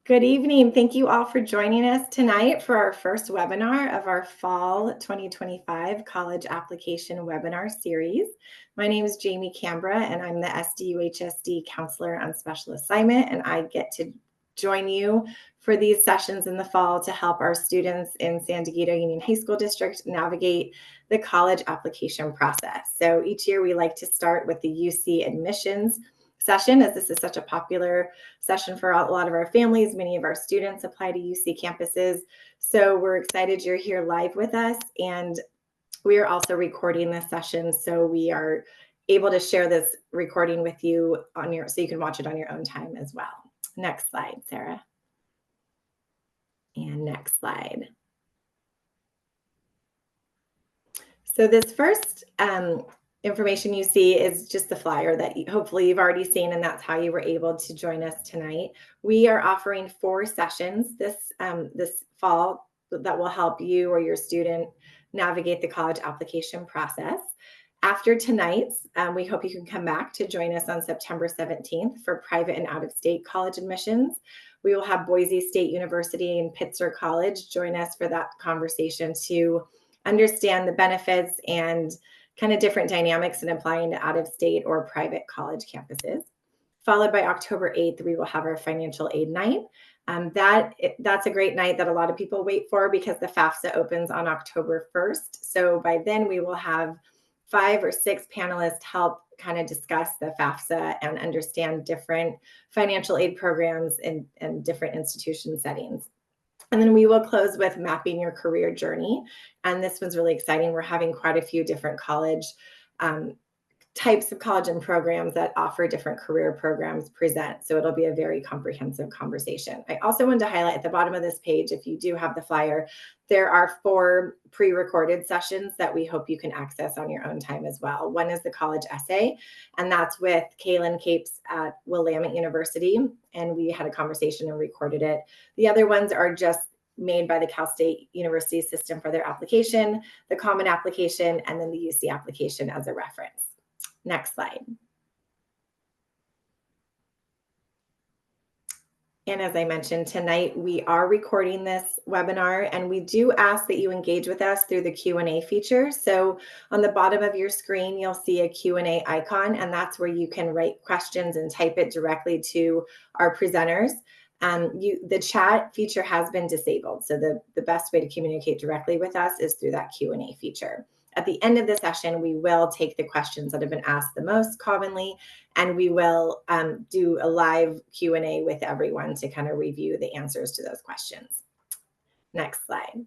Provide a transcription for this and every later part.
Good evening. Thank you all for joining us tonight for our first webinar of our Fall 2025 College Application Webinar Series. My name is Jamie Cambra, and I'm the SDUHSD Counselor on Special Assignment, and I get to join you for these sessions in the fall to help our students in San Diego Union High School District navigate the college application process. So each year we like to start with the UC admissions session, as this is such a popular session for a lot of our families. Many of our students apply to UC campuses. So we're excited you're here live with us. And we are also recording this session. So we are able to share this recording with you so you can watch it on your own time as well. Next slide, Sarah. And next slide. So this first information you see is just the flyer that hopefully you've already seen, and that's how you were able to join us tonight. We are offering 4 sessions this fall that will help you or your student navigate the college application process. After tonight's, we hope you can come back to join us on September 17th for private and out-of-state college admissions. We will have Boise State University and Pitzer College join us for that conversation to understand the benefits and kind of different dynamics in applying to out-of-state or private college campuses. Followed by October 8th, we will have our financial aid night. That's a great night that a lot of people wait for because the FAFSA opens on October 1st. So by then we will have 5 or 6 panelists help kind of discuss the FAFSA and understand different financial aid programs in different institution settings. And then we will close with mapping your career journey. And this one's really exciting. We're having quite a few different college types of college and programs that offer different career programs present. So it'll be a very comprehensive conversation. I also wanted to highlight at the bottom of this page, if you do have the flyer, there are 4 pre-recorded sessions that we hope you can access on your own time as well. One is the college essay, and that's with Kaylin Capes at Willamette University. And we had a conversation and recorded it. The other ones are just made by the Cal State University system for their application, the common application, and then the UC application as a reference. Next slide. And as I mentioned tonight, we are recording this webinar, and we do ask that you engage with us through the Q&A feature. So on the bottom of your screen, you'll see a Q&A icon, and that's where you can write questions and type it directly to our presenters. The chat feature has been disabled. So the best way to communicate directly with us is through that Q&A feature. At the end of the session, we will take the questions that have been asked the most commonly, and we will do a live Q&A with everyone to kind of review the answers to those questions. Next slide.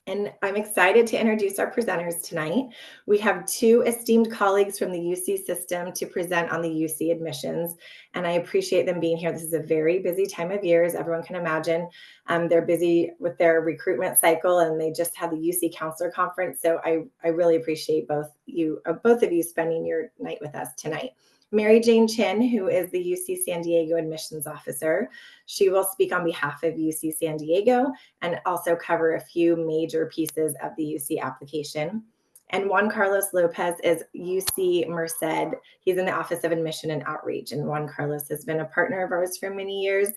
And I'm excited to introduce our presenters tonight. We have 2 esteemed colleagues from the UC system to present on the UC admissions, and I appreciate them being here. This is a very busy time of year, as everyone can imagine. They're busy with their recruitment cycle, and they just had the UC Counselor Conference, so I really appreciate both of you spending your night with us tonight. Mary Jane Chin, who is the UC San Diego admissions officer. She will speak on behalf of UC San Diego and also cover a few major pieces of the UC application. And Juan Carlos Lopez is UC Merced. He's in the Office of Admission and Outreach. And Juan Carlos has been a partner of ours for many years.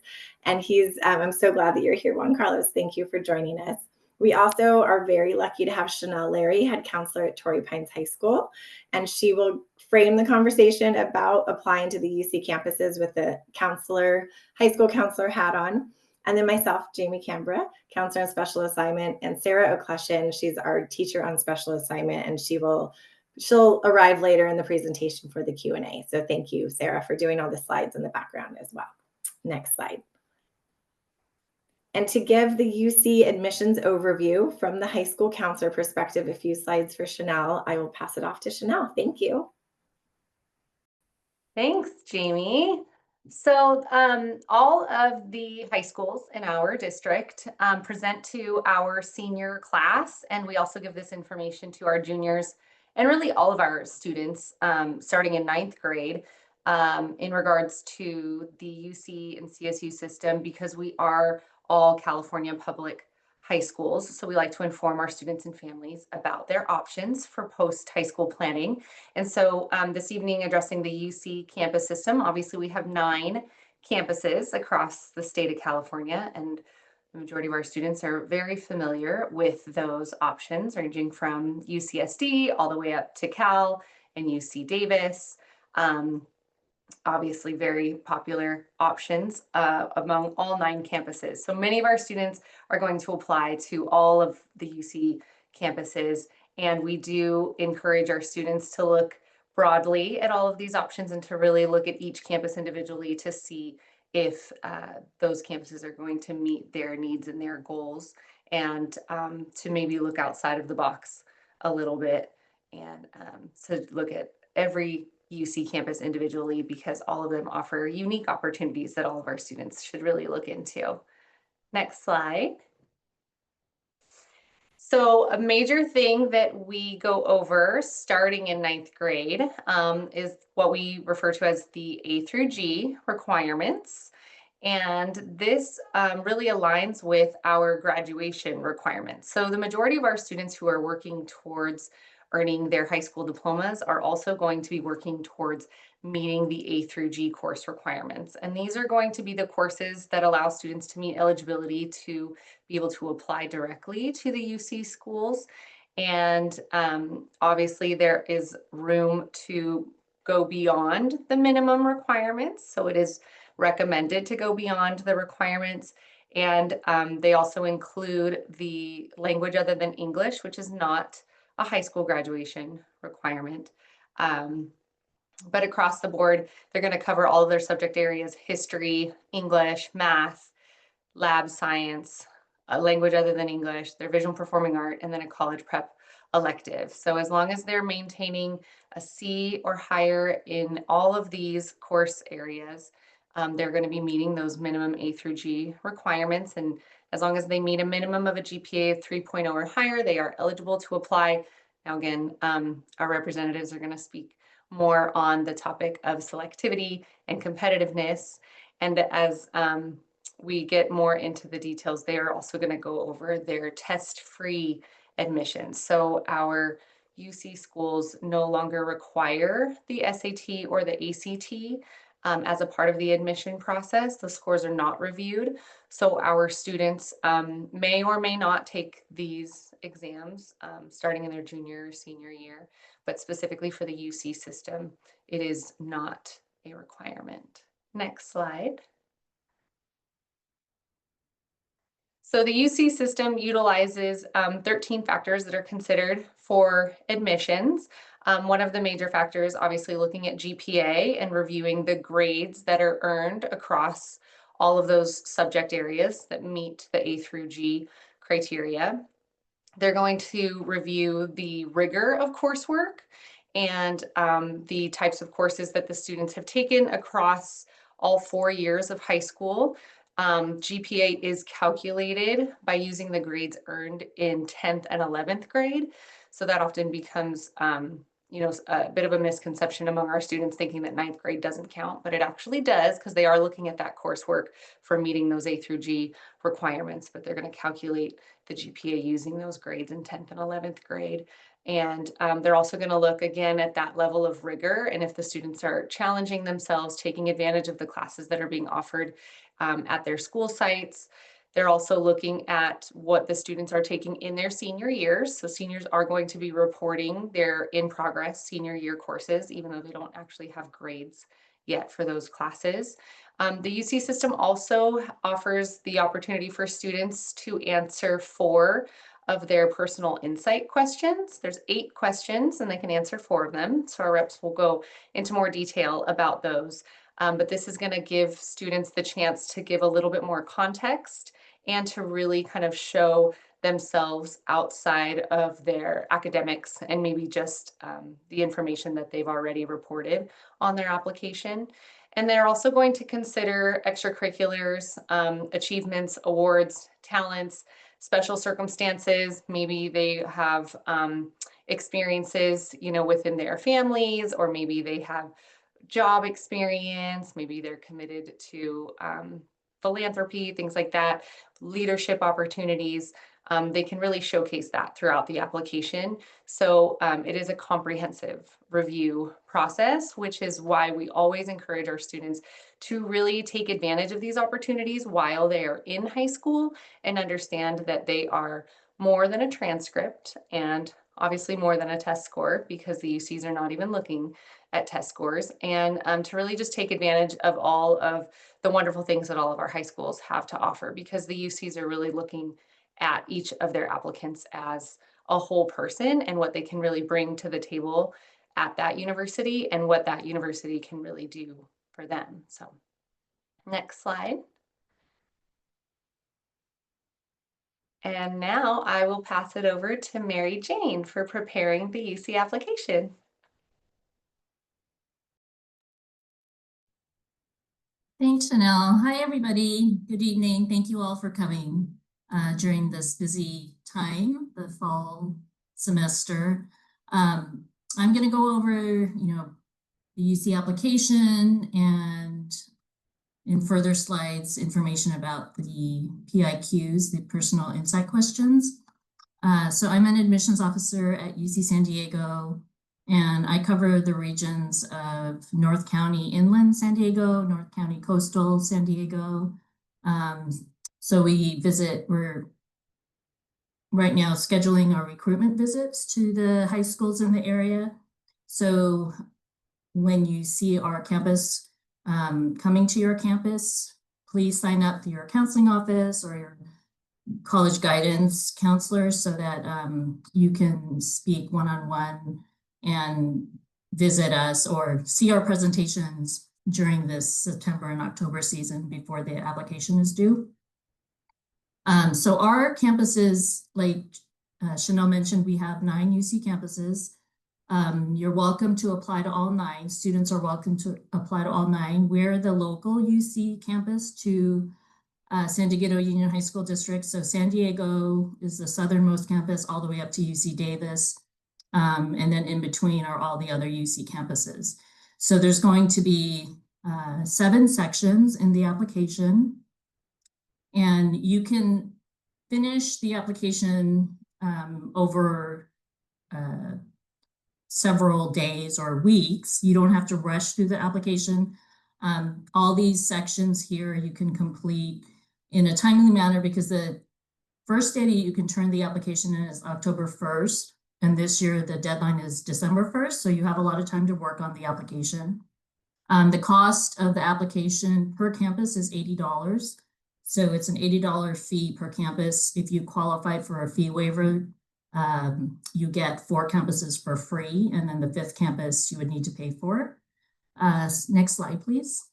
And I'm so glad that you're here, Juan Carlos. Thank you for joining us. We also are very lucky to have Chanel Larry, head counselor at Torrey Pines High School, and she will frame the conversation about applying to the UC campuses with the high school counselor hat on. And then myself, Jamie Cambra, counselor on special assignment, and Sarah O'Clushin, she's our teacher on special assignment, and she'll arrive later in the presentation for the Q&A. So thank you, Sarah, for doing all the slides in the background as well. Next slide. And to give the UC admissions overview from the high school counselor perspective, a few slides for Chanel, I will pass it off to Chanel. Thank you. Thanks, Jamie. So all of the high schools in our district present to our senior class, and we also give this information to our juniors and really all of our students starting in 9th grade in regards to the UC and CSU system, because we are all California public high schools. So we like to inform our students and families about their options for post-high school planning. And so this evening, addressing the UC campus system, obviously we have 9 campuses across the state of California, and the majority of our students are very familiar with those options, ranging from UCSD all the way up to Cal and UC Davis. Obviously very popular options among all 9 campuses. So many of our students are going to apply to all of the UC campuses, and we do encourage our students to look broadly at all of these options and to really look at each campus individually to see if those campuses are going to meet their needs and their goals, and to maybe look outside of the box a little bit, and to look at every UC campus individually, because all of them offer unique opportunities that all of our students should really look into. Next slide. So a major thing that we go over starting in 9th grade is what we refer to as the A through G requirements. And this really aligns with our graduation requirements. So the majority of our students who are working towards earning their high school diplomas are also going to be working towards meeting the A through G course requirements. And these are going to be the courses that allow students to meet eligibility to be able to apply directly to the UC schools. And obviously there is room to go beyond the minimum requirements. So it is recommended to go beyond the requirements. And they also include the language other than English, which is not a high school graduation requirement. But across the board, they're going to cover all of their subject areas: history, English, math, lab science, a language other than English, their visual performing art, and then a college prep elective. So as long as they're maintaining a C or higher in all of these course areas, they're going to be meeting those minimum A through G requirements. And as long as they meet a minimum of a GPA of 3.0 or higher, they are eligible to apply. Now, again, our representatives are going to speak more on the topic of selectivity and competitiveness. And as we get more into the details, they are also going to go over their test-free admissions. So our UC schools no longer require the SAT or the ACT as a part of the admission process. The scores are not reviewed. So our students may or may not take these exams starting in their junior or senior year, but specifically for the UC system, it is not a requirement. Next slide. So the UC system utilizes 13 factors that are considered for admissions. One of the major factors, obviously, looking at GPA and reviewing the grades that are earned across all of those subject areas that meet the A through G criteria. They're going to review the rigor of coursework and the types of courses that the students have taken across all 4 years of high school. GPA is calculated by using the grades earned in 10th and 11th grade. So that often becomes a bit of a misconception among our students, thinking that 9th grade doesn't count, but it actually does, because they are looking at that coursework for meeting those A through G requirements, but they're going to calculate the GPA using those grades in 10th and 11th grade. And they're also going to look again at that level of rigor, and if the students are challenging themselves, taking advantage of the classes that are being offered at their school sites. They're also looking at what the students are taking in their senior years. So seniors are going to be reporting their in-progress senior year courses, even though they don't actually have grades yet for those classes. The UC system also offers the opportunity for students to answer 4 of their personal insight questions. There's 8 questions and they can answer 4 of them. So our reps will go into more detail about those. But this is going to give students the chance to give a little bit more context and to really kind of show themselves outside of their academics and maybe just the information that they've already reported on their application. And they're also going to consider extracurriculars, achievements, awards, talents, special circumstances. Maybe they have experiences, within their families, or maybe they have job experience, maybe they're committed to philanthropy, things like that, leadership opportunities. they can really showcase that throughout the application. So it is a comprehensive review process, which is why we always encourage our students to really take advantage of these opportunities while they are in high school and understand that they are more than a transcript and obviously more than a test score, because the UCs are not even looking at test scores, and to really just take advantage of all of the wonderful things that all of our high schools have to offer, because the UCs are really looking at each of their applicants as a whole person and what they can really bring to the table at that university and what that university can really do for them. So next slide. And now I will pass it over to Mary Jane for preparing the UC application. Thanks, Chanel. Hi, everybody. Good evening. Thank you all for coming during this busy time, the fall semester. I'm going to go over, the UC application and in further slides, information about the PIQs, the personal insight questions. So I'm an admissions officer at UC San Diego, and I cover the regions of North County Inland San Diego, North County Coastal San Diego. So we're right now scheduling our recruitment visits to the high schools in the area. So when you see our campus coming to your campus, please sign up through your counseling office or your college guidance counselors so that you can speak one-on-one and visit us or see our presentations during this September and October season before the application is due. So our campuses, like Chanel mentioned, we have 9 UC campuses. You're welcome to apply to all 9. Students are welcome to apply to all 9. We're the local UC campus to San Diego Union High School District. So San Diego is the southernmost campus all the way up to UC Davis. And then in between are all the other UC campuses. So there's going to be 7 sections in the application. And you can finish the application over several days or weeks. You don't have to rush through the application. All these sections here you can complete in a timely manner, because the first day that you can turn the application in is October 1st. And this year the deadline is December 1st. So you have a lot of time to work on the application. The cost of the application per campus is $80. So it's an $80 fee per campus. If you qualify for a fee waiver, you get 4 campuses for free. And then the 5th campus you would need to pay for. Next slide, please.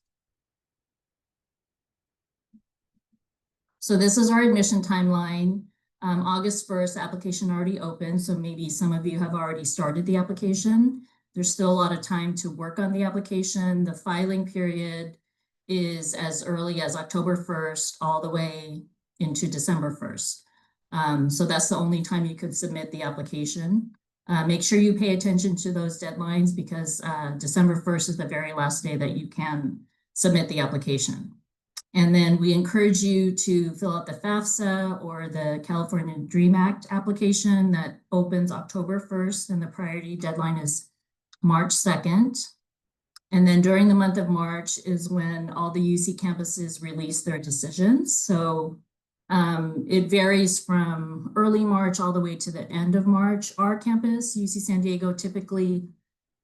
So this is our admission timeline. August 1st, application already open. So maybe some of you have already started the application. There's still a lot of time to work on the application. The filing period is as early as October 1st all the way into December 1st. So that's the only time you could submit the application. Make sure you pay attention to those deadlines, because December 1st is the very last day that you can submit the application. And then we encourage you to fill out the FAFSA or the California DREAM Act application that opens October 1st, and the priority deadline is March 2nd. And then during the month of March is when all the UC campuses release their decisions. So it varies from early March all the way to the end of March. Our campus, UC San Diego, typically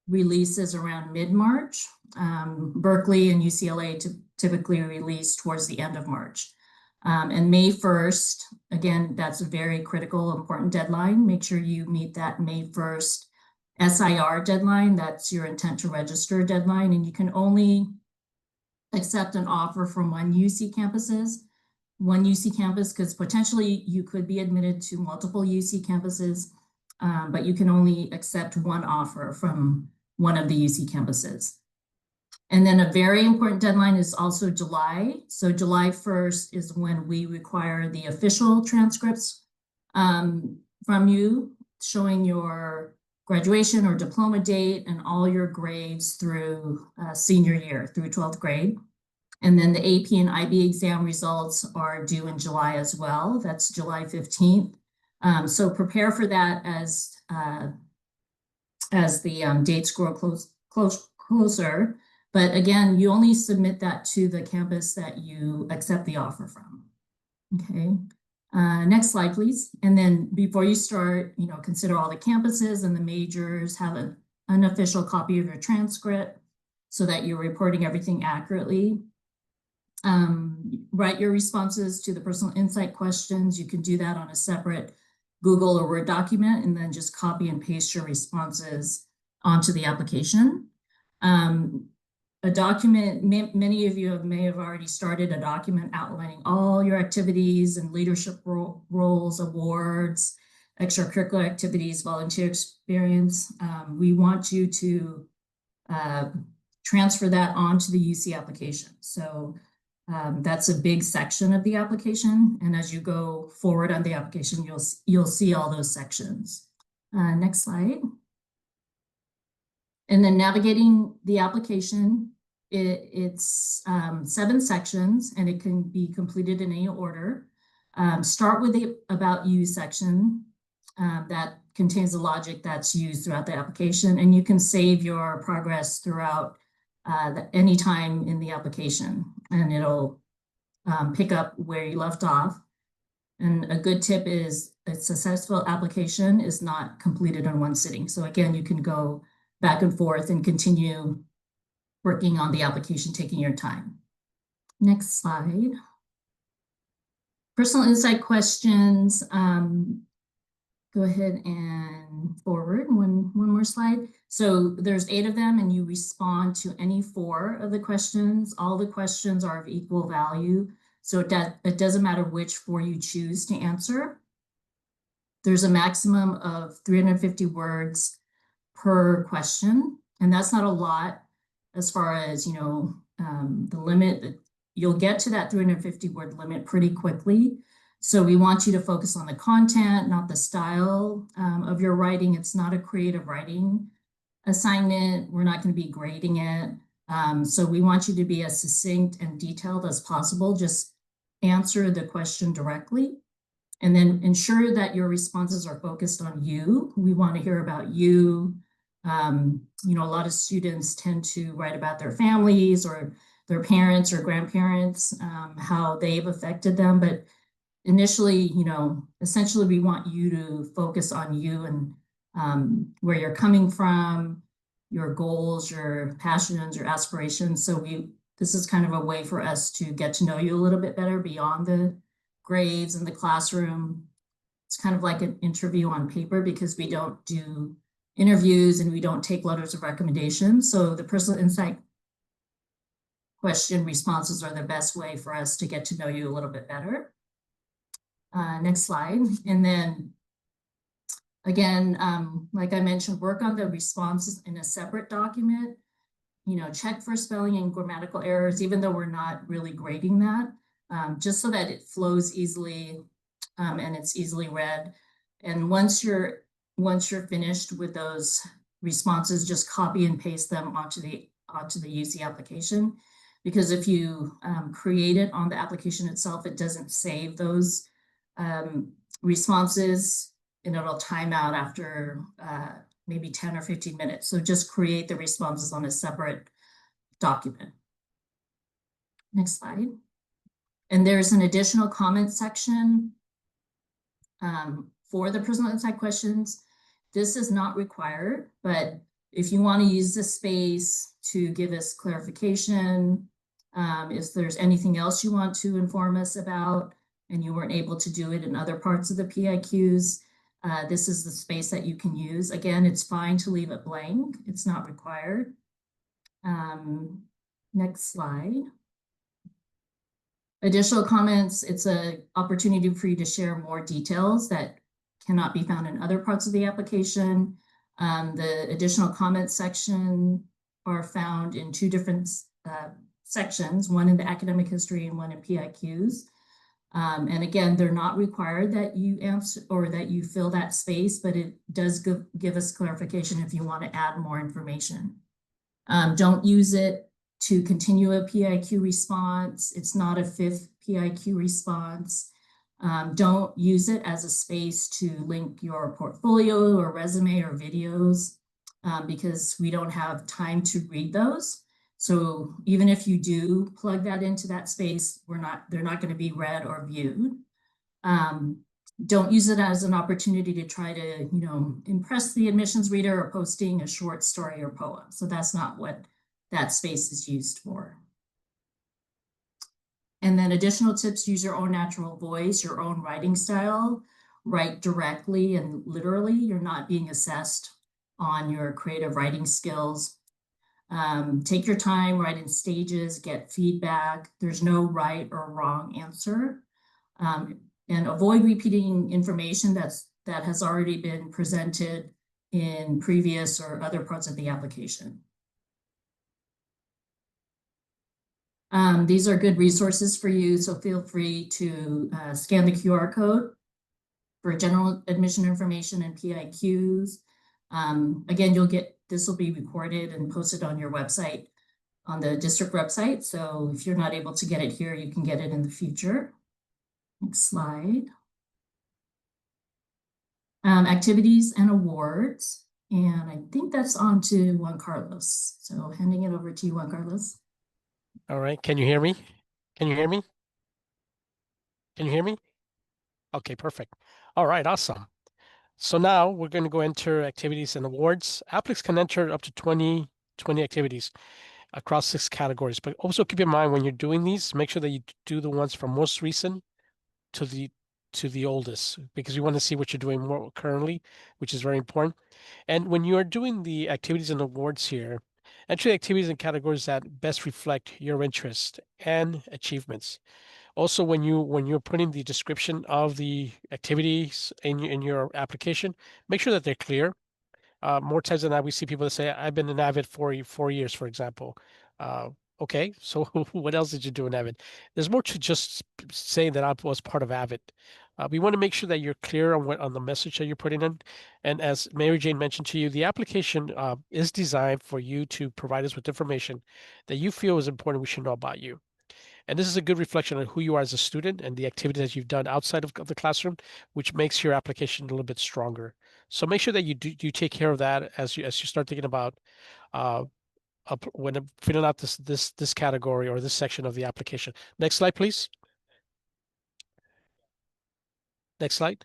releases around mid-March. Berkeley and UCLA typically release towards the end of March. And May 1st, again, that's a very critical, important deadline. Make sure you meet that May 1st SIR deadline. That's your intent to register deadline. And you can only accept an offer from one UC campus, because potentially you could be admitted to multiple UC campuses, but you can only accept one offer from one of the UC campuses. And then a very important deadline is also July. So July 1st is when we require the official transcripts from you, showing your graduation or diploma date and all your grades through senior year, through 12th grade. And then the AP and IB exam results are due in July as well. That's July 15th. So prepare for that as the dates grow closer. But again, you only submit that to the campus that you accept the offer from. Okay. Next slide, please. And then before you start, consider all the campuses and the majors, have an unofficial copy of your transcript so that you're reporting everything accurately. Write your responses to the personal insight questions. You can do that on a separate Google or Word document, and then just copy and paste your responses onto the application. A document, many of you may have already started a document outlining all your activities and leadership roles, awards, extracurricular activities, volunteer experience. We want you to transfer that onto the UC application. So that's a big section of the application. And as you go forward on the application, you'll see all those sections. Next slide. And then navigating the application, it's 7 sections, and it can be completed in any order. Start with the About You section that contains the logic that's used throughout the application, and you can save your progress throughout any time in the application, and it'll pick up where you left off. And a good tip is a successful application is not completed in one sitting. So again, you can go back and forth and continue working on the application, taking your time. Next slide. Personal insight questions. Go ahead and forward one more slide. So there's 8 of them, and you respond to any 4 of the questions. All the questions are of equal value, so it doesn't matter which 4 you choose to answer. There's a maximum of 350 words per question, and that's not a lot as far as the limit. You'll get to that 350 word limit pretty quickly. So we want you to focus on the content, not the style of your writing. It's not a creative writing assignment. We're not going to be grading it. So we want you to be as succinct and detailed as possible. Just answer the question directly, and then ensure that your responses are focused on you. We want to hear about you. A lot of students tend to write about their families or their parents or grandparents, how they've affected them. But initially, essentially we want you to focus on you and where you're coming from, your goals, your passions, your aspirations. So this is kind of a way for us to get to know you a little bit better beyond the grades in the classroom. It's kind of like an interview on paper, because we don't do interviews and we don't take letters of recommendation. So the personal insight question responses are the best way for us to get to know you a little bit better. Next slide. And then again, like I mentioned, work on the responses in a separate document. Check for spelling and grammatical errors, even though we're not really grading that, just so that it flows easily and it's easily read. And once you're finished with those responses, just copy and paste them onto the UC application, because if you create it on the application itself, it doesn't save those responses, and it'll time out after maybe 10 or 15 minutes. So just create the responses on a separate document. Next slide. And there's an additional comment section for the personal insight questions. This is not required, but if you want to use this space to give us clarification, if there's anything else you want to inform us about and you weren't able to do it in other parts of the PIQs, this is the space that you can use. Again, it's fine to leave it blank. It's not required. Next slide. Additional comments, it's an opportunity for you to share more details that cannot be found in other parts of the application. The additional comments section are found in 2 different sections, one in the academic history and one in PIQs. And again, they're not required that you answer or that you fill that space, but it does give us clarification if you want to add more information. Don't use it to continue a PIQ response. It's not a 5th PIQ response. Don't use it as a space to link your portfolio or resume or videos because we don't have time to read those. So even if you do plug that into that space, they're not going to be read or viewed. Don't use it as an opportunity to try to, impress the admissions reader or posting a short story or poem. So that's not what that space is used for. And then additional tips: use your own natural voice, your own writing style, write directly and literally. You're not being assessed on your creative writing skills. Take your time, write in stages, get feedback. There's no right or wrong answer. And avoid repeating information that has already been presented in previous or other parts of the application. These are good resources for you, so feel free to scan the QR code for general admission information and PIQs. Again, this will be recorded and posted on your website, on the district website. So if you're not able to get it here, you can get it in the future. Next slide. Activities and awards. And I think that's on to Juan Carlos. So handing it over to you, Juan Carlos. All right. Can you hear me? Can you hear me? Can you hear me? Okay, perfect. All right, awesome. So now we're going to go enter activities and awards. Applicants can enter up to 20 activities across 6 categories. But also keep in mind when you're doing these, make sure that you do the ones from most recent to the oldest, because you want to see what you're doing more currently, which is very important. And when you are doing the activities and awards here, enter the activities and categories that best reflect your interest and achievements. Also, when you're putting the description of the activities in your application, make sure that they're clear. More times than not, we see people that say, "I've been an Avid for 4 years," for example. Uh, okay, so what else did you do in Avid? There's more to just saying that I was part of Avid. We want to make sure that you're clear on the message that you're putting in. And as Mary Jane mentioned to you, the application is designed for you to provide us with information that you feel is important we should know about you. And this is a good reflection on who you are as a student and the activities that you've done outside of the classroom, which makes your application a little bit stronger. So make sure that you take care of that as you start thinking about uh, when filling out this category or this section of the application. Next slide, please. Next slide.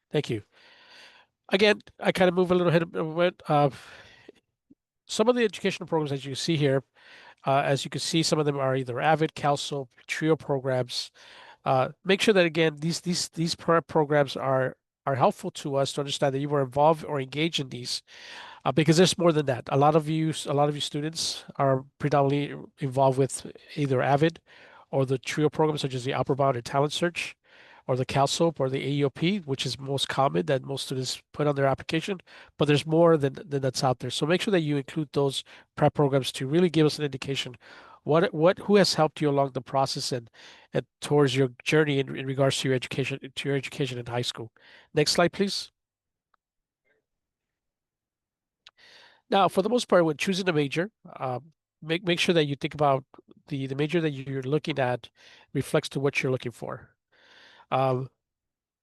Thank you. Again, I kind of move a little bit. Some of the educational programs that you see here, as you can see, some of them are either AVID, CalSO, TRIO programs. Make sure that again these programs are helpful to us to understand that you were involved or engaged in these, because there's more than that. A lot of you students are predominantly involved with either AVID or the TRIO programs such as the Upward Bound and Talent Search, or the CalSOAP or the AEOP, which is most common that most students put on their application. But there's more than that's out there. So make sure that you include those prep programs to really give us an indication who has helped you along the process and towards your journey in regards to your education in high school. Next slide, please. Now, for the most part, when choosing a major, make sure that you think about the major that you're looking at reflects to what you're looking for.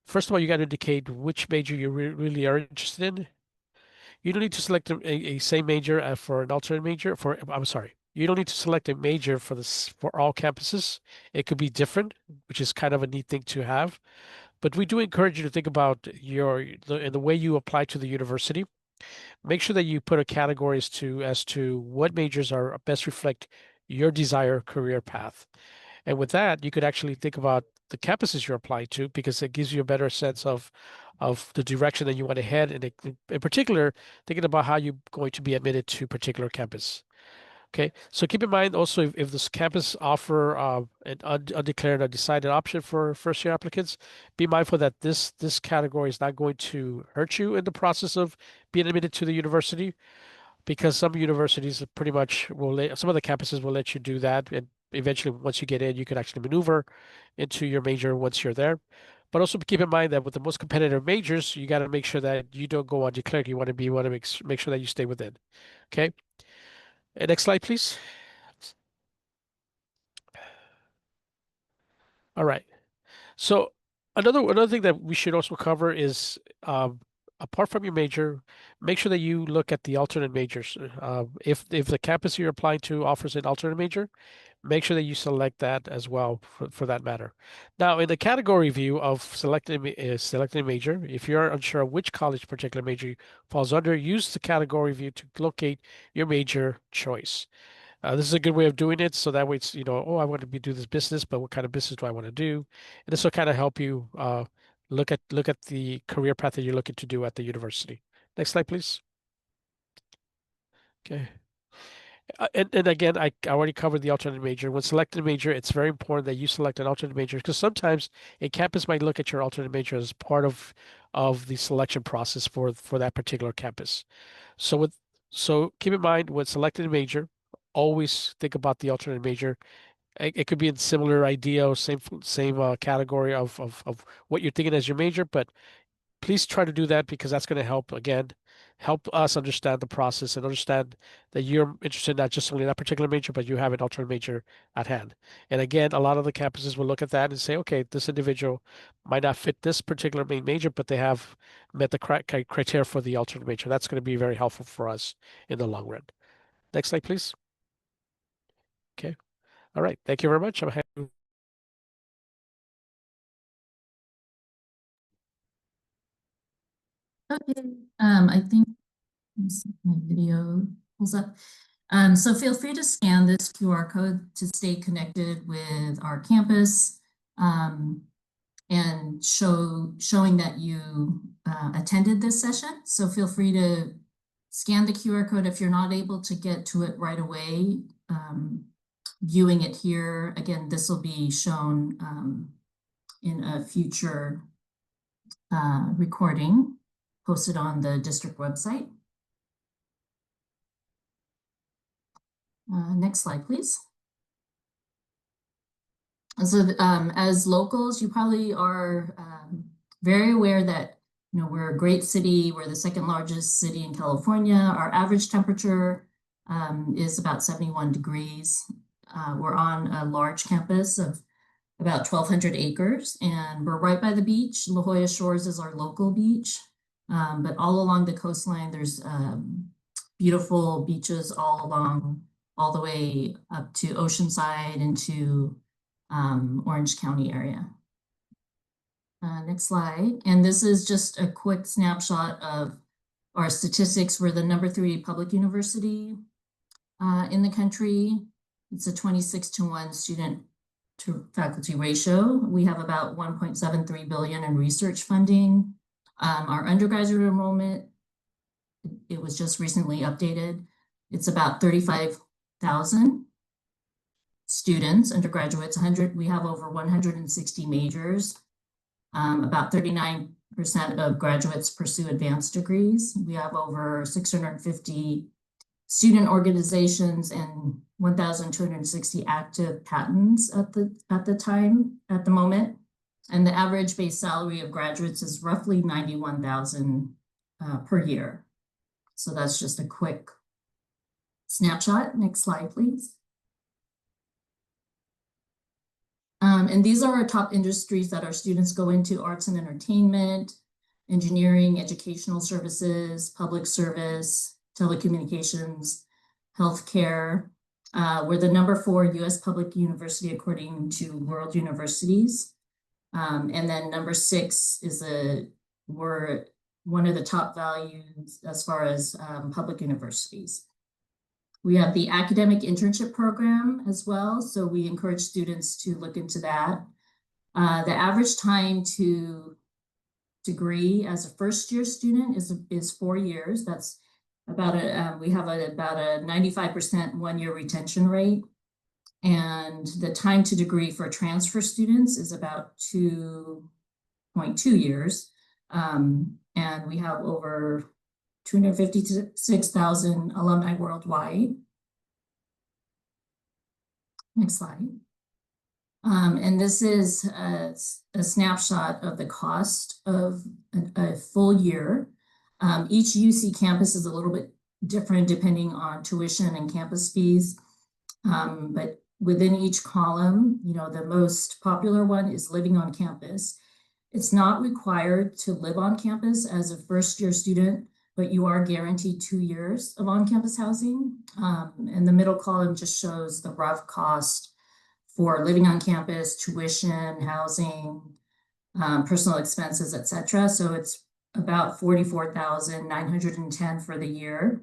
First of all, you got to indicate which major you really are interested in. You don't need to select a same major for an alternate major. I'm sorry, you don't need to select a major for all campuses. It could be different, which is kind of a neat thing to have. But we do encourage you to think about the way you apply to the university. Make sure that you put a category as to what majors are best reflect your desired career path. And with that, you could actually think about the campuses you're applying to, because it gives you a better sense of the direction that you want to head, and in particular, thinking about how you're going to be admitted to a particular campus. Okay, so keep in mind also if this campus offer an undeclared or decided option for first year applicants, be mindful that this category is not going to hurt you in the process of being admitted to the university, because some universities pretty much some of the campuses will let you do that, and eventually once you get in, you can actually maneuver into your major once you're there. But also keep in mind that with the most competitive majors, you got to make sure that you don't go undeclared. You want to make sure that you stay within. Okay. And next slide, please. All right. So another thing that we should also cover is apart from your major, make sure that you look at the alternate majors. If the campus you're applying to offers an alternate major, make sure that you select that as well for that matter. Now, in the category view of selecting a major, if you're unsure which college particular major falls under, use the category view to locate your major choice. This is a good way of doing it, so that way it's, oh, I want to do this business, but what kind of business do I want to do? And this will kind of help you look at the career path that you're looking to do at the university. Next slide, please. Okay. And again, I already covered the alternate major. When selecting a major, it's very important that you select an alternate major because sometimes a campus might look at your alternate major as part of the selection process for that particular campus. So keep in mind when selecting a major, always think about the alternate major. It could be in similar idea or same category of what you're thinking as your major, but please try to do that because that's going to help us understand the process and understand that you're interested not just only in that particular major, but you have an alternate major at hand. And again, a lot of the campuses will look at that and say, okay, this individual might not fit this particular main major, but they have met the criteria for the alternate major. That's going to be very helpful for us in the long run. Next slide, please. Okay. All right. Thank you very much. Okay, I think my video pulls up. So feel free to scan this QR code to stay connected with our campus and showing that you attended this session. So feel free to scan the QR code if you're not able to get to it right away. Viewing it here, again, this will be shown in a future recording posted on the district website. Next slide, please. So as locals, you probably are very aware that we're a great city. We're the second largest city in California. Our average temperature is about 71 degrees. We're on a large campus of about 1,200 acres, and we're right by the beach. La Jolla Shores is our local beach, but all along the coastline, there's beautiful beaches all the way up to Oceanside and to Orange County area. Next slide. And this is just a quick snapshot of our statistics. We're the #3 public university in the country. It's a 26-to-1 student to faculty ratio. We have about 1.73 billion in research funding. Our undergraduate enrollment, it was just recently updated. It's about 35,000 students, undergraduates, we have over 160 majors. About 39% of graduates pursue advanced degrees. We have over 650 student organizations and 1,260 active patents at the moment. And the average base salary of graduates is roughly $91,000 per year. So that's just a quick snapshot. Next slide, please. And these are our top industries that our students go into: arts and entertainment, engineering, educational services, public service, telecommunications, healthcare. We're the #4 U.S. public university according to World Universities. And then #6 is we're one of the top values as far as public universities. We have the academic internship program as well, so we encourage students to look into that. The average time to degree as a first-year student is 4 years. That's about we have about a 95% one-year retention rate. And the time to degree for transfer students is about 2.2 years. And we have over 256,000 alumni worldwide. Next slide. And this is a snapshot of the cost of a full year. Each UC campus is a little bit different depending on tuition and campus fees. But within each column, the most popular one is living on campus. It's not required to live on campus as a first-year student, but you are guaranteed 2 years of on-campus housing. And the middle column just shows the rough cost for living on campus, tuition, housing, personal expenses, etc. So it's about $44,910 for the year.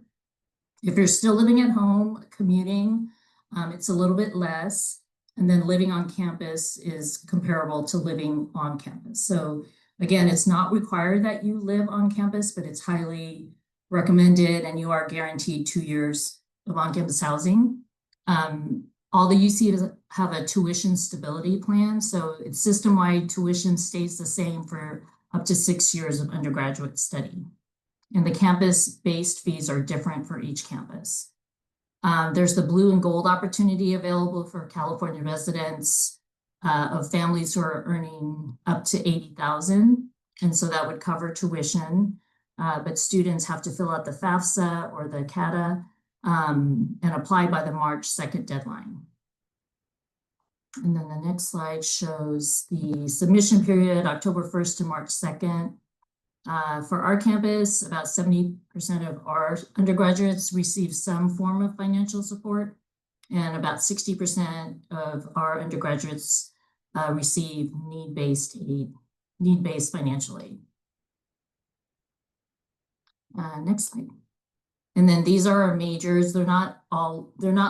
If you're still living at home, commuting, it's a little bit less. And then living on campus is comparable to living on campus. So again, it's not required that you live on campus, but it's highly recommended, and you are guaranteed 2 years of on-campus housing. All the UCs have a tuition stability plan, so it's system-wide tuition stays the same for up to 6 years of undergraduate study. And the campus-based fees are different for each campus. There's the blue and gold opportunity available for California residents of families who are earning up to $80,000. And so that would cover tuition, but students have to fill out the FAFSA or the CATA and apply by the March 2nd deadline. And then the next slide shows the submission period, October 1st to March 2nd. For our campus, about 70% of our undergraduates receive some form of financial support, and about 60% of our undergraduates receive need-based financial aid. Next slide. And then these are our majors. They're not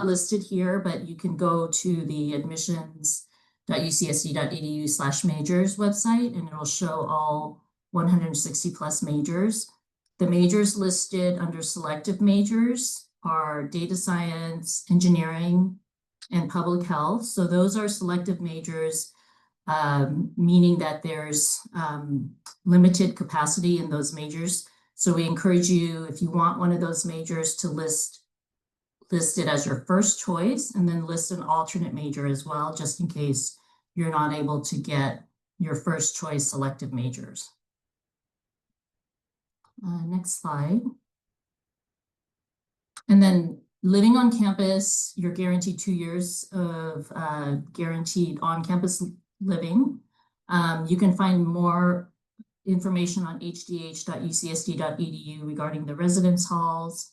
listed here, but you can go to the admissions.ucsd.edu/majors website, and it will show all 160 plus majors. The majors listed under selective majors are data science, engineering, and public health. So those are selective majors, meaning that there's limited capacity in those majors. So we encourage you, if you want one of those majors, to list it as your first choice, and then list an alternate major as well, just in case you're not able to get your first choice selective majors. Next slide. And then living on campus, you're guaranteed 2 years of guaranteed on-campus living. You can find more information on hdh.ucsd.edu regarding the residence halls.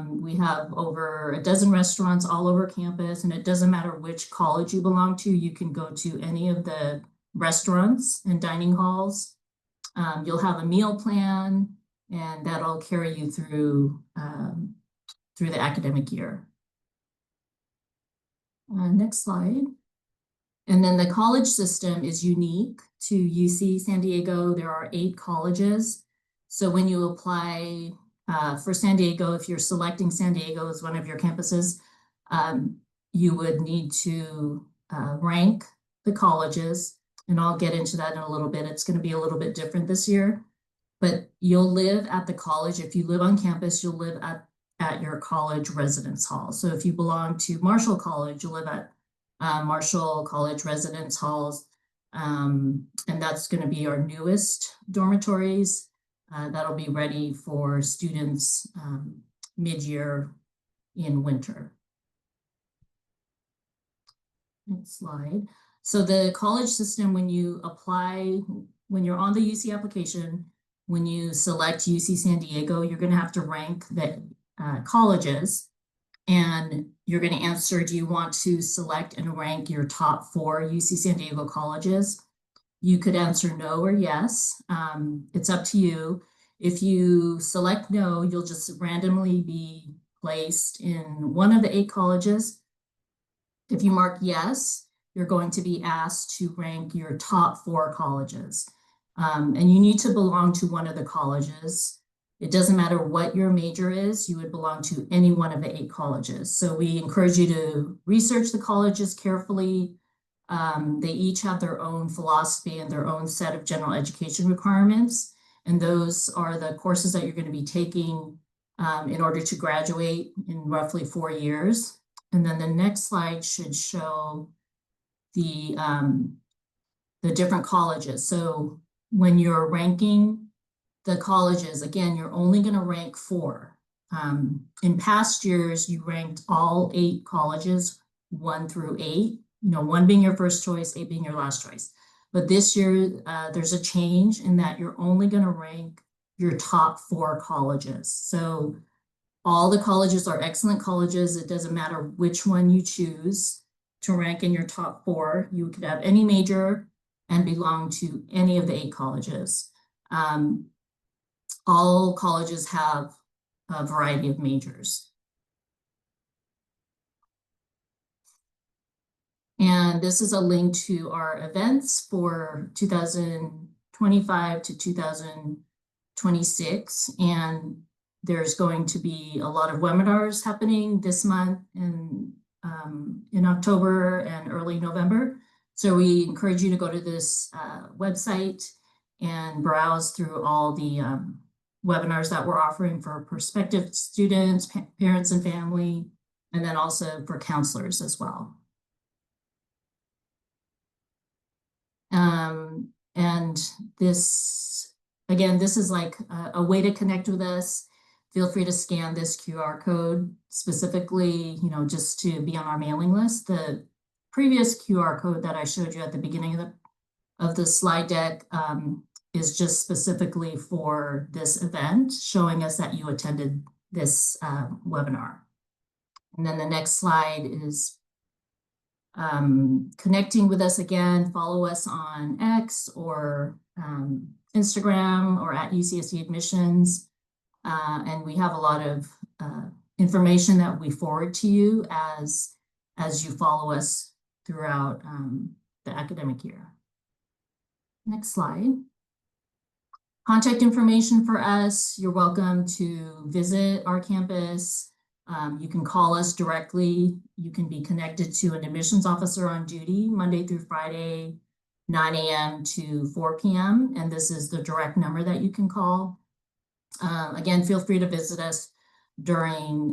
We have over a dozen restaurants all over campus, and it doesn't matter which college you belong to, you can go to any of the restaurants and dining halls. You'll have a meal plan, and that'll carry you through the academic year. Next slide. And then the college system is unique to UC San Diego. There are 8 colleges. So when you apply for San Diego, if you're selecting San Diego as one of your campuses, you would need to rank the colleges. And I'll get into that in a little bit. It's going to be a little bit different this year, but you'll live at the college. If you live on campus, you'll live at your college residence hall. So if you belong to Marshall College, you'll live at Marshall College residence halls. And that's going to be our newest dormitories. That'll be ready for students mid-year in winter. Next slide. So the college system, when you apply, when you're on the UC application, when you select UC San Diego, you're going to have to rank the colleges, and you're going to answer, do you want to select and rank your top 4 UC San Diego colleges? You could answer no or yes. It's up to you. If you select no, you'll just randomly be placed in one of the 8 colleges. If you mark yes, you're going to be asked to rank your top 4 colleges. And you need to belong to one of the colleges. It doesn't matter what your major is, you would belong to any one of the 8 colleges. So we encourage you to research the colleges carefully. They each have their own philosophy and their own set of general education requirements. And those are the courses that you're going to be taking in order to graduate in roughly 4 years. And then the next slide should show the different colleges. So when you're ranking the colleges, again, you're only going to rank 4. In past years, you ranked all 8 colleges 1 through 8, one being your first choice, 8 being your last choice. But this year, there's a change in that you're only going to rank your top 4 colleges. So all the colleges are excellent colleges. It doesn't matter which one you choose to rank in your top 4. You could have any major and belong to any of the 8 colleges. All colleges have a variety of majors. And this is a link to our events for 2025 to 2026. And there's going to be a lot of webinars happening this month in October and early November. So we encourage you to go to this website and browse through all the webinars that we're offering for prospective students, parents and family, and then also for counselors as well. And this, again, this is like a way to connect with us. Feel free to scan this QR code specifically, just to be on our mailing list. The previous QR code that I showed you at the beginning of the slide deck is just specifically for this event, showing us that you attended this webinar. And then the next slide is connecting with us again. Follow us on X or Instagram or at UCSD Admissions. And we have a lot of information that we forward to you as you follow us throughout the academic year. Next slide. Contact information for us. You're welcome to visit our campus. You can call us directly. You can be connected to an admissions officer on duty Monday through Friday, 9 a.m. to 4 p.m. And this is the direct number that you can call. Again, feel free to visit us during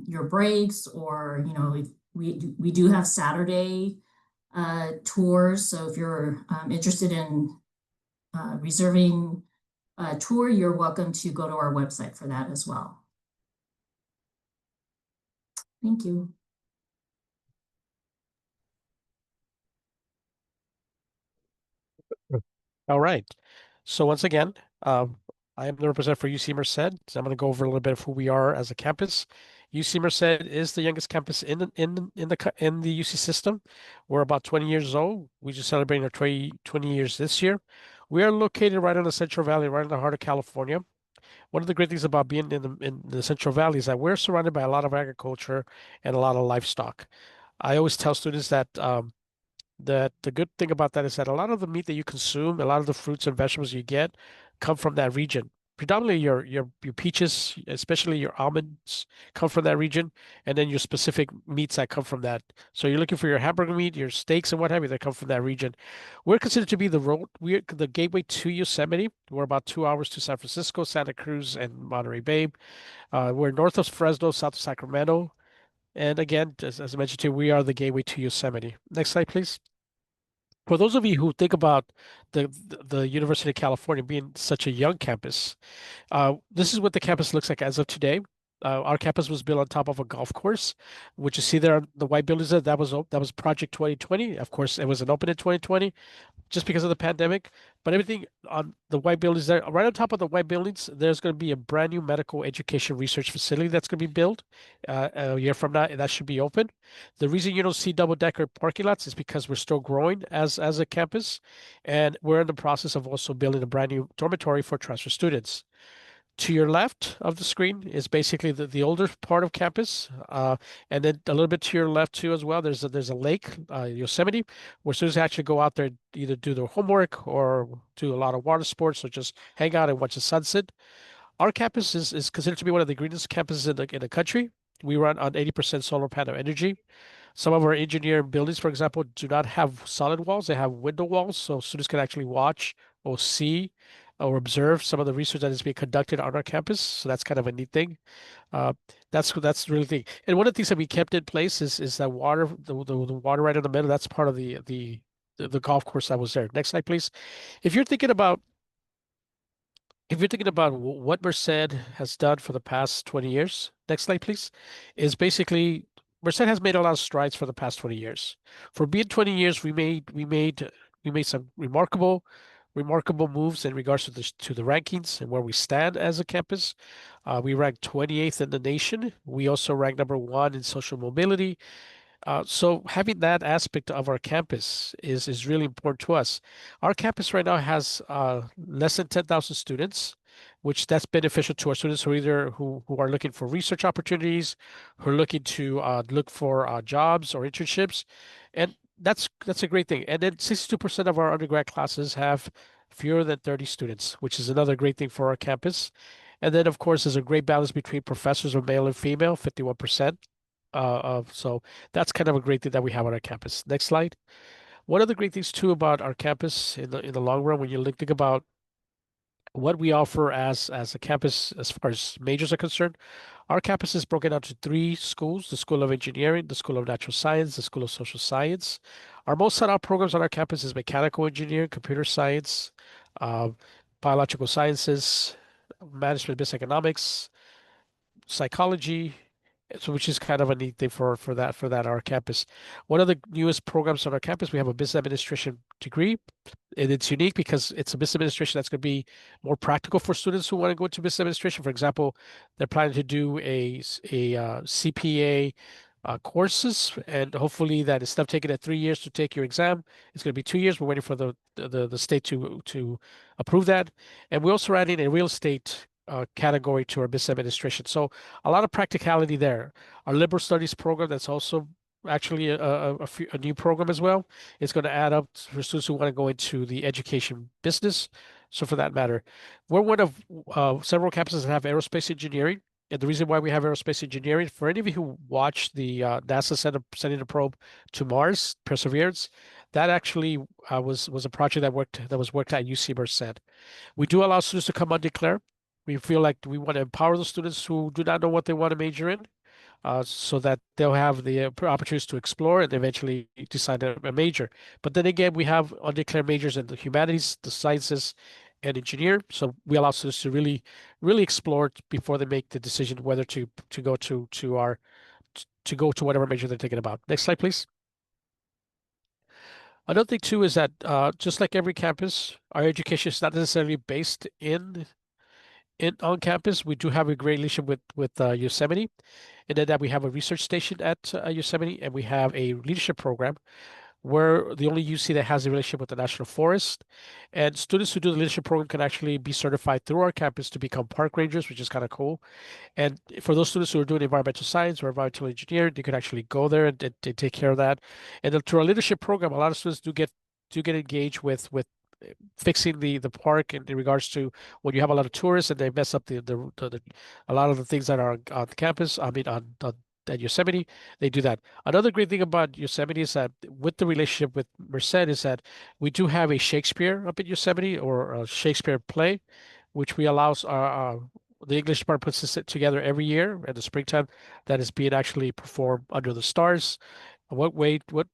your breaks, or if we do have Saturday tours. So if you're interested in reserving a tour, you're welcome to go to our website for that as well. Thank you. All right. So once again, I am the representative for UC Merced. So I'm going to go over a little bit of who we are as a campus. UC Merced is the youngest campus in the UC system. We're about 20 years old. We just celebrated our 20 years this year. We are located right in the Central Valley, right in the heart of California. One of the great things about being in the Central Valley is that we're surrounded by a lot of agriculture and a lot of livestock. I always tell students that that the good thing about that is that a lot of the meat that you consume, a lot of the fruits and vegetables you get come from that region. Predominantly your peaches, especially your almonds, come from that region, and then your specific meats that come from that. So you're looking for your hamburger meat, your steaks, and what have you that come from that region. We're considered to be we're the gateway to Yosemite. We're about 2 hours to San Francisco, Santa Cruz, and Monterey Bay. We're north of Fresno, south of Sacramento. And again, as I mentioned to you, we are the gateway to Yosemite. Next slide, please. For those of you who think about the University of California being such a young campus, this is what the campus looks like as of today. Our campus was built on top of a golf course, which you see there on the white buildings. That was Project 2020. Of course, it wasn't open in 2020 just because of the pandemic. But everything on the white buildings there, right on top of the white buildings, there's going to be a brand new medical education research facility that's going to be built a year from now, and that should be open. The reason you don't see double-decker parking lots is because we're still growing as a campus, and we're in the process of also building a brand new dormitory for transfer students. To your left of the screen is basically the older part of campus, and then a little bit to your left too as well. There's a lake, Yosemite, where students actually go out there either do their homework or do a lot of water sports or just hang out and watch the sunset. Our campus is considered to be one of the greenest campuses in the country. We run on 80% solar panel energy. Some of our engineering buildings, for example, do not have solid walls. They have window walls, so students can actually watch or see or observe some of the research that is being conducted on our campus. So that's kind of a neat thing. That's really thing. And one of the things that we kept in place is that water, the water right in the middle. That's part of the golf course that was there. Next slide, please. If you're thinking about what Merced has done for the past 20 years, next slide, please, is basically Merced has made a lot of strides for the past 20 years. For being 20 years, we made some remarkable moves in regards to the rankings and where we stand as a campus. We ranked 28th in the nation. We also ranked #1 in social mobility. So having that aspect of our campus is really important to us. Our campus right now has less than 10,000 students, which that's beneficial to our students who are looking for research opportunities, who are looking to look for jobs or internships, and that's a great thing. And then 62% of our undergrad classes have fewer than 30 students, which is another great thing for our campus. And then, of course, there's a great balance between professors of male and female, 51%. So that's kind of a great thing that we have on our campus. Next slide. One of the great things too about our campus in the long run, when you think about what we offer as a campus as far as majors are concerned, our campus is broken out to 3 schools: the School of Engineering, the School of Natural Science, the School of Social Science. Our most sought out programs on our campus is mechanical engineering, computer science, uh, biological sciences, management, business economics, psychology, so which is kind of a neat thing for that our campus. One of the newest programs on our campus, we have a business administration degree, and it's unique because it's a business administration that's going to be more practical for students who want to go into business administration. For example, they're planning to do a CPA courses, and hopefully that instead of taking it 3 years to take your exam, it's going to be 2 years. We're waiting for the state to approve that, and we're also adding a real estate category to our business administration. So a lot of practicality there. Our liberal studies program, that's also actually a new program as well. It's going to add up for students who want to go into the education business. So for that matter, we're one of several campuses that have aerospace engineering. And the reason why we have aerospace engineering, for any of you who watched the NASA sending a probe to Mars, Perseverance, that actually was a project that was worked at UC Merced. We do allow students to come undeclared. We feel like we want to empower the students who do not know what they want to major in, so that they'll have the opportunities to explore and eventually decide a major. But then again, we have undeclared majors in the humanities, the sciences, and engineer. So we allow students to really explore before they make the decision whether to go to whatever major they're thinking about. Next slide, please. Another thing too is that just like every campus, our education is not necessarily based on campus. We do have a great relationship with Yosemite, and then that we have a research station at Yosemite, and we have a leadership program. We're the only UC that has a relationship with the National Forest, and students who do the leadership program can actually be certified through our campus to become park rangers, which is kind of cool. And for those students who are doing environmental science or environmental engineering, they could actually go there and take care of that. And then through our leadership program, a lot of students do get engaged with fixing the park in regards to when you have a lot of tourists and they mess up a lot of the things that are on the campus. I mean, on at Yosemite, they do that. Another great thing about Yosemite is that with the relationship with Merced is that we do have a Shakespeare up at Yosemite, or a Shakespeare play, which we allows the English department puts this together every year in the springtime, that is being actually performed under the stars. What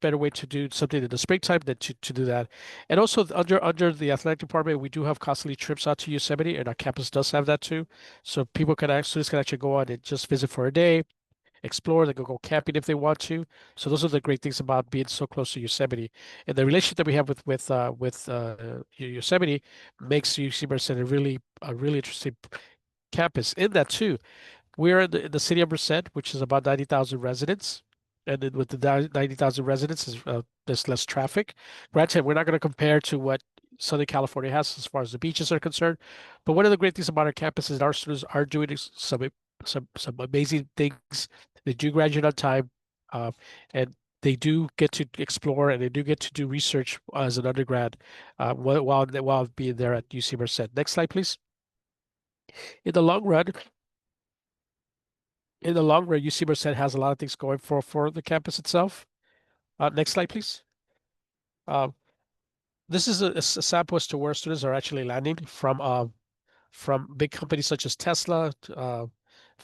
better way to do something in the springtime than to do that? And also under the athletic department, we do have constantly trips out to Yosemite, and our campus does have that too. So students can actually go on and just visit for a day, explore. They can go camping if they want to. So those are the great things about being so close to Yosemite, and the relationship that we have with Yosemite makes UC Merced a really interesting campus. In that too, we're in the city of Merced, which is about 90,000 residents. And then with the 90,000 residents, there's less traffic. Granted, we're not going to compare to what Southern California has as far as the beaches are concerned. But one of the great things about our campus is our students are doing some amazing things. They do graduate on time, and they do get to explore, and they do get to do research as an undergrad while being there at UC Merced. Next slide, please. In the long run, UC Merced has a lot of things going for the campus itself. Next slide, please. This is a sample as to where students are actually landing from big companies such as Tesla,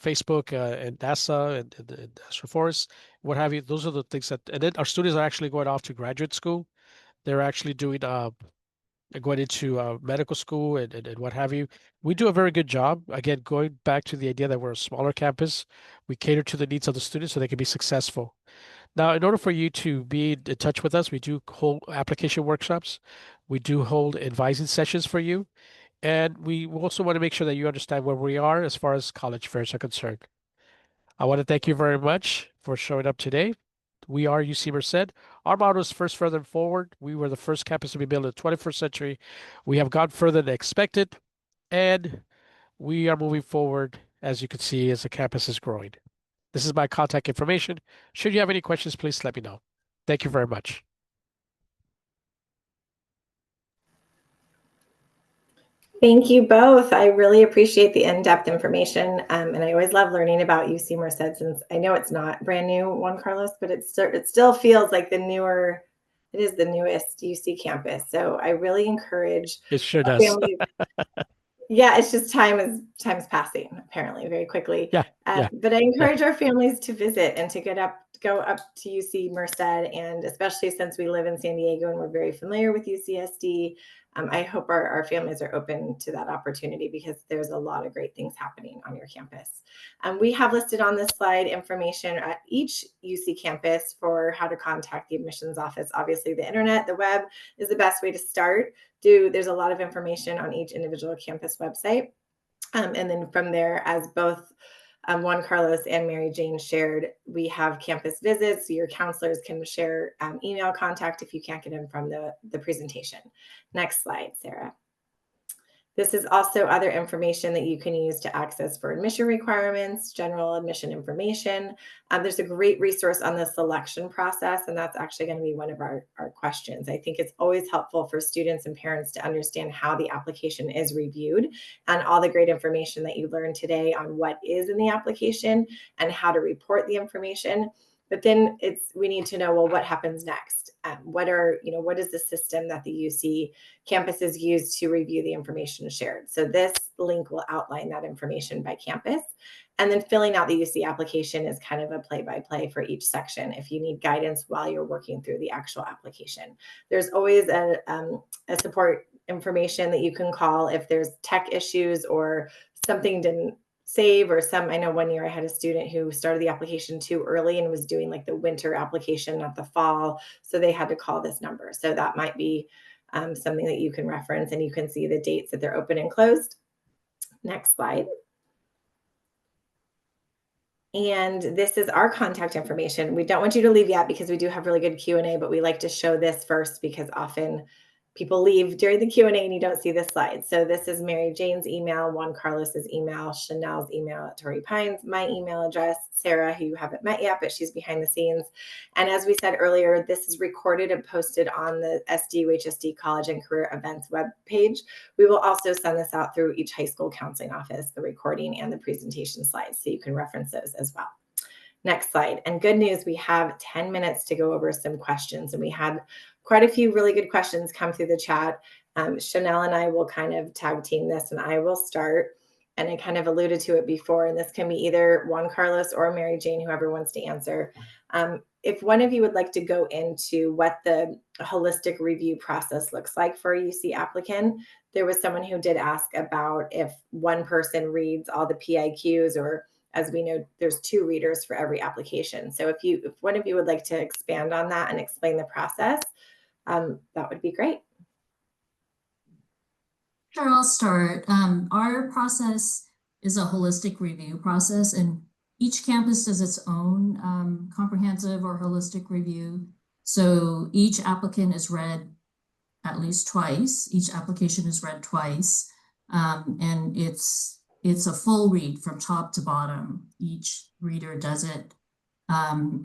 Facebook, and NASA, and National Forest, what have you. Those are the things and then our students are actually going off to graduate school. They're actually doing going into medical school and what have you. We do a very good job. Again, going back to the idea that we're a smaller campus, we cater to the needs of the students so they can be successful. Now, in order for you to be in touch with us, we do hold application workshops. We do hold advising sessions for you. And we also want to make sure that you understand where we are as far as college fairs are concerned. I want to thank you very much for showing up today. We are UC Merced. Our motto is first, further, and forward. We were the first campus to be built in the 21st century. We have gone further than expected, and we are moving forward, as you can see, as the campus is growing. This is my contact information. Should you have any questions, please let me know. Thank you very much. Thank you both. I really appreciate the in-depth information, and I always love learning about UC Merced since I know it's not brand new, Juan Carlos, but it still feels like it is the newest UC campus. So I really encourage It sure our does. families. Yeah, it's just time's passing apparently very quickly. Yeah, yeah, But I yeah. encourage our families to visit and to go up to UC Merced, and especially since we live in San Diego and we're very familiar with UCSD, I hope our families are open to that opportunity because there's a lot of great things happening on your campus. We have listed on this slide information at each UC campus for how to contact the admissions office. Obviously, the internet, the web is the best way to start. There's a lot of information on each individual campus website. And then from there, as both Juan Carlos and Mary Jane shared, we have campus visits. So your counselors can share email contact if you can't get in from the presentation. Next slide, Sarah. This is also other information that you can use to access for admission requirements, general admission information. There's a great resource on the selection process, and that's actually going to be one of our questions. I think it's always helpful for students and parents to understand how the application is reviewed and all the great information that you learned today on what is in the application and how to report the information. But then we need to know, well, what happens next? What is the system that the UC campuses use to review the information shared? So this link will outline that information by campus. And then filling out the UC application is kind of a play-by-play for each section if you need guidance while you're working through the actual application. There's always a support information that you can call if there's tech issues or something didn't save or I know one year I had a student who started the application too early and was doing like the winter application, not the fall. So they had to call this number. So that might be something that you can reference, and you can see the dates that they're open and closed. Next slide. And this is our contact information. We don't want you to leave yet because we do have really good Q&A, but we like to show this first because often people leave during the Q&A and you don't see the slide. So this is Mary Jane's email, Juan Carlos's email, Chanel's email at Torrey Pines, my email address, Sarah, who you haven't met yet, but she's behind the scenes. And as we said earlier, this is recorded and posted on the SDUHSD College and Career Events webpage. We will also send this out through each high school counseling office, the recording and the presentation slides, so you can reference those as well. Next slide. And good news, we have 10 minutes to go over some questions. And we had quite a few really good questions come through the chat. Chanel and I will kind of tag team this, and I will start. And I kind of alluded to it before, and this can be either Juan Carlos or Mary Jane, whoever wants to answer. If one of you would like to go into what the holistic review process looks like for a UC applicant, there was someone who did ask about if one person reads all the PIQs, or as we know, there's 2 readers for every application. So if one of you would like to expand on that and explain the process, that would be great. Sure, I'll start. Our process is a holistic review process, and each campus does its own comprehensive or holistic review. So each applicant is read at least twice. Each application is read twice, and it's a full read from top to bottom. Each reader does it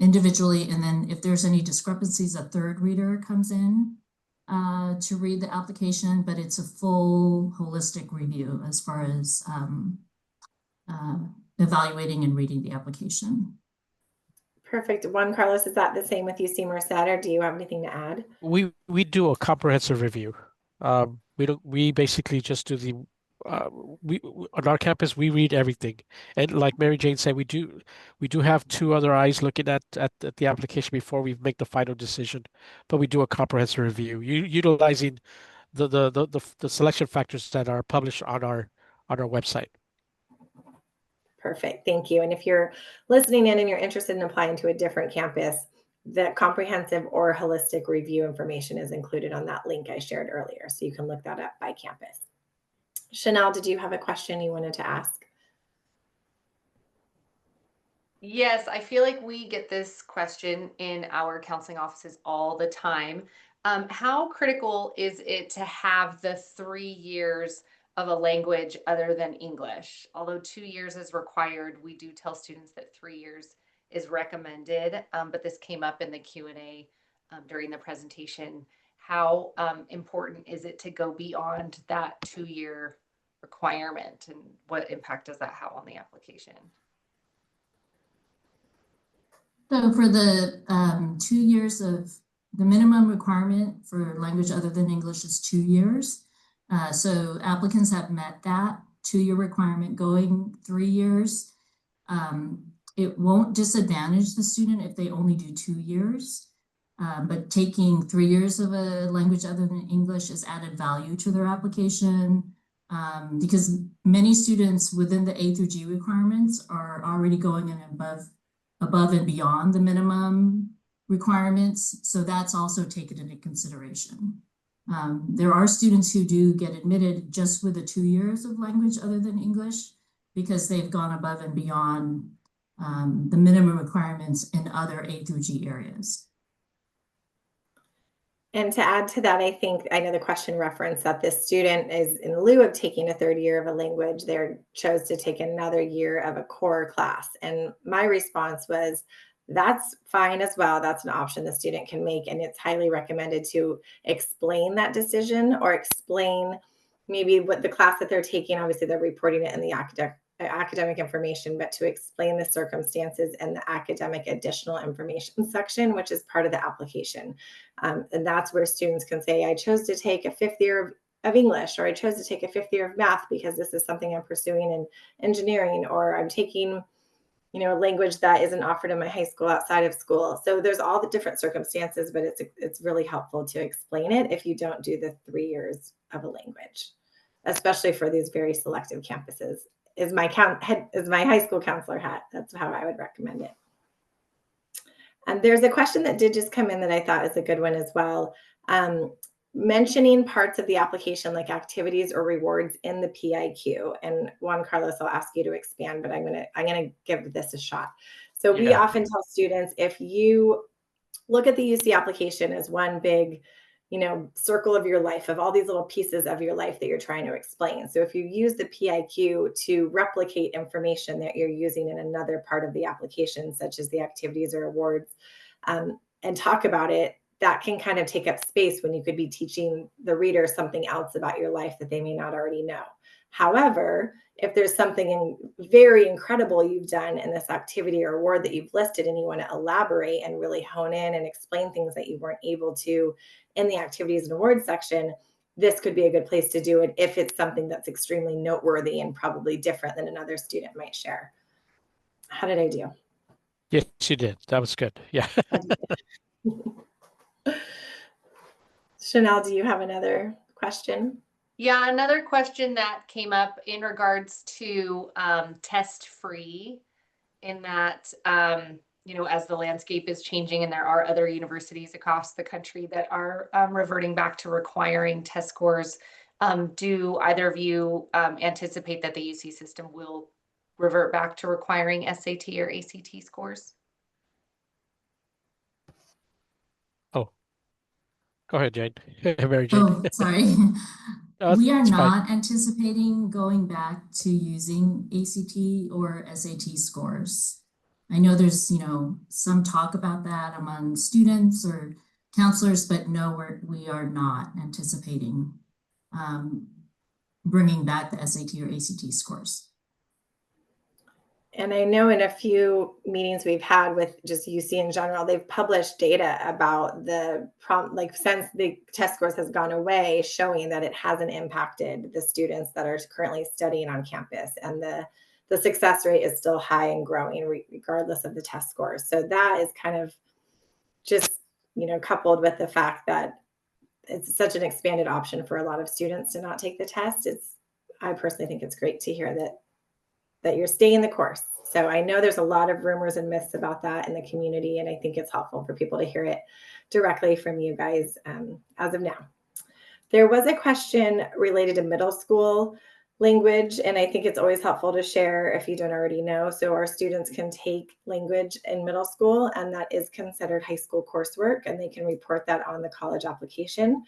individually, and then if there's any discrepancies, a third reader comes in to read the application, but it's a full holistic review as far as evaluating and reading the application. Perfect. Juan Carlos, is that the same with UC Merced, or do you have anything to add? We do a comprehensive review. We basically just do the we on our campus we read everything, and like Mary Jane said, we do have 2 other eyes looking at the application before we make the final decision. But we do a comprehensive review, utilizing the selection factors that are published on our website. Perfect. Thank you. And if you're listening in and you're interested in applying to a different campus, the comprehensive or holistic review information is included on that link I shared earlier. So you can look that up by campus. Chanel, did you have a question you wanted to ask? Yes, I feel like we get this question in our counseling offices all the time. How critical is it to have the 3 years of a language other than English? Although 2 years is required, we do tell students that 3 years is recommended. But this came up in the Q&A during the presentation. How important is it to go beyond that 2-year requirement, and what impact does that have on the application? So for the 2 years of the minimum requirement for language other than English is 2 years. So applicants have met that 2-year requirement going 3 years. It won't disadvantage the student if they only do 2 years. But taking 3 years of a language other than English is added value to their application, because many students within the A through G requirements are already going in above and beyond the minimum requirements. So that's also taken into consideration. There are students who do get admitted just with the 2 years of language other than English because they've gone above and beyond the minimum requirements in other A through G areas. And to add to that, I know the question referenced that this student is, in lieu of taking a third year of a language, they chose to take another year of a core class. And my response was, that's fine as well. That's an option the student can make. And it's highly recommended to explain that decision or explain maybe what the class that they're taking. Obviously, they're reporting it in the academic information, but to explain the circumstances and the academic additional information section, which is part of the application. And that's where students can say, I chose to take a 5th year of English, or I chose to take a 5th year of math because this is something I'm pursuing in engineering, or I'm taking, a language that isn't offered in my high school outside of school. So there's all the different circumstances, but it's really helpful to explain it if you don't do the 3 years of a language, especially for these very selective campuses. Is my high school counselor hat. That's how I would recommend it. And there's a question that did just come in that I thought is a good one as well. Mentioning parts of the application like activities or rewards in the PIQ. And Juan Carlos, I'll ask you to expand, but I'm gonna give this a shot. So we often tell students, if you look at the UC application as one big circle of your life, of all these little pieces of your life that you're trying to explain. So if you use the PIQ to replicate information that you're using in another part of the application, such as the activities or awards, and talk about it, that can kind of take up space when you could be teaching the reader something else about your life that they may not already know. However, if there's something very incredible you've done in this activity or award that you've listed and you want to elaborate and really hone in and explain things that you weren't able to in the activities and awards section, this could be a good place to do it if it's something that's extremely noteworthy and probably different than another student might share. How did I do? Yes, you did. That was good. Yeah. Chanel, do you have another question? Yeah, another question that came up in regards to test-free, in that, as the landscape is changing and there are other universities across the country that are reverting back to requiring test scores, do either of you anticipate that the UC system will revert back to requiring SAT or ACT scores? Oh, go ahead, Jade. Mary Jane. Oh, sorry. We are It's fine. not anticipating going back to using ACT or SAT scores. I know there's, some talk about that among students or counselors, but no, we are not anticipating bringing back the SAT or ACT scores. And I know in a few meetings we've had with just UC in general, they've published data about the since the test scores has gone away, showing that it hasn't impacted the students that are currently studying on campus. And the success rate is still high and growing regardless of the test scores. So that is kind of just, coupled with the fact that it's such an expanded option for a lot of students to not take the test. I personally think it's great to hear that you're staying the course. So I know there's a lot of rumors and myths about that in the community, and I think it's helpful for people to hear it directly from you guys as of now. There was a question related to middle school language, and I think it's always helpful to share if you don't already know. So our students can take language in middle school, and that is considered high school coursework, and they can report that on the college application.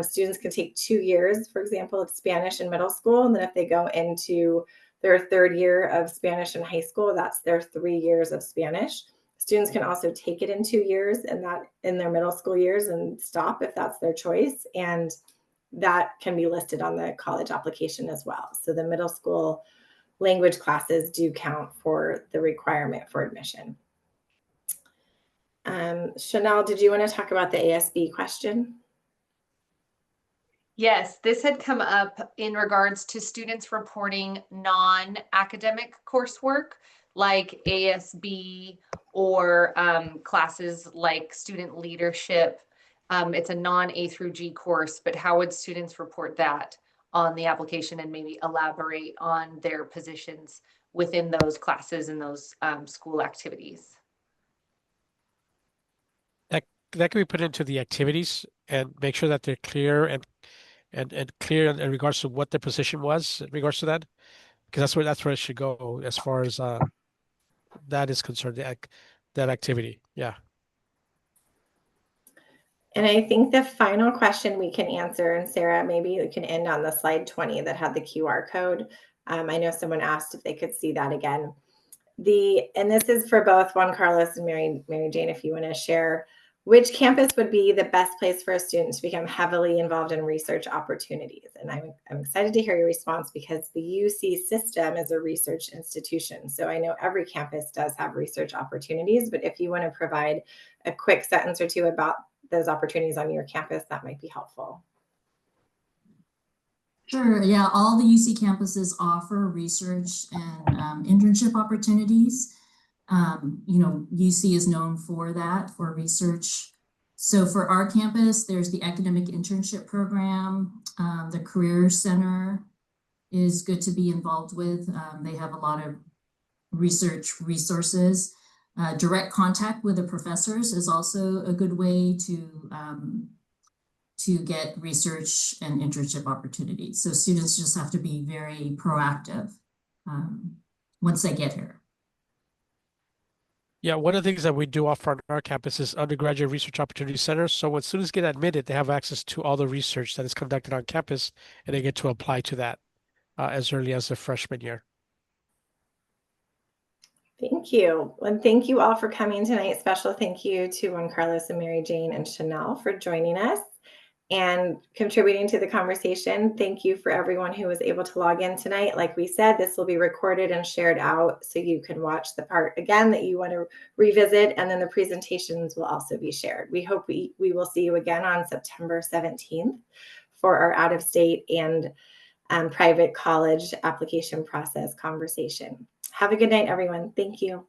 Students can take 2 years, for example, of Spanish in middle school, and then if they go into their 3rd year of Spanish in high school, that's their 3 years of Spanish. Students can also take it in 2 years and that in their middle school years and stop if that's their choice. And that can be listed on the college application as well. So the middle school language classes do count for the requirement for admission. Chanel, did you want to talk about the ASB question? Yes, this had come up in regards to students reporting non-academic coursework like ASB or classes like student leadership. It's a non-A through G course, but how would students report that on the application and maybe elaborate on their positions within those classes and those school activities? That can be put into the activities and make sure that they're clear and clear in regards to what their position was in regards to that, because that's where it should go as far as that is concerned. That activity, yeah. And I think the final question we can answer, and Sarah, maybe you can end on the slide 20 that had the QR code. I know someone asked if they could see that again. And this is for both Juan Carlos and Mary Jane, if you want to share, which campus would be the best place for a student to become heavily involved in research opportunities? And I'm excited to hear your response because the UC system is a research institution. So I know every campus does have research opportunities, but if you want to provide a quick sentence or two about those opportunities on your campus, that might be helpful. Sure. Yeah, all the UC campuses offer research and internship opportunities. UC is known for that, for research. So for our campus, there's the academic internship program. The Career Center is good to be involved with. They have a lot of research resources. Direct contact with the professors is also a good way to get research and internship opportunities. So students just have to be very proactive once they get here. Yeah, one of the things that we do offer on our campus is undergraduate research opportunity centers. So when students get admitted, they have access to all the research that is conducted on campus, and they get to apply to that as early as their freshman year. Thank you. And thank you all for coming tonight. Special thank you to Juan Carlos and Mary Jane and Chanel for joining us and contributing to the conversation. Thank you for everyone who was able to log in tonight. Like we said, this will be recorded and shared out so you can watch the part again that you want to revisit, and then the presentations will also be shared. We hope we will see you again on September 17th for our out-of-state and private college application process conversation. Have a good night, everyone. Thank you.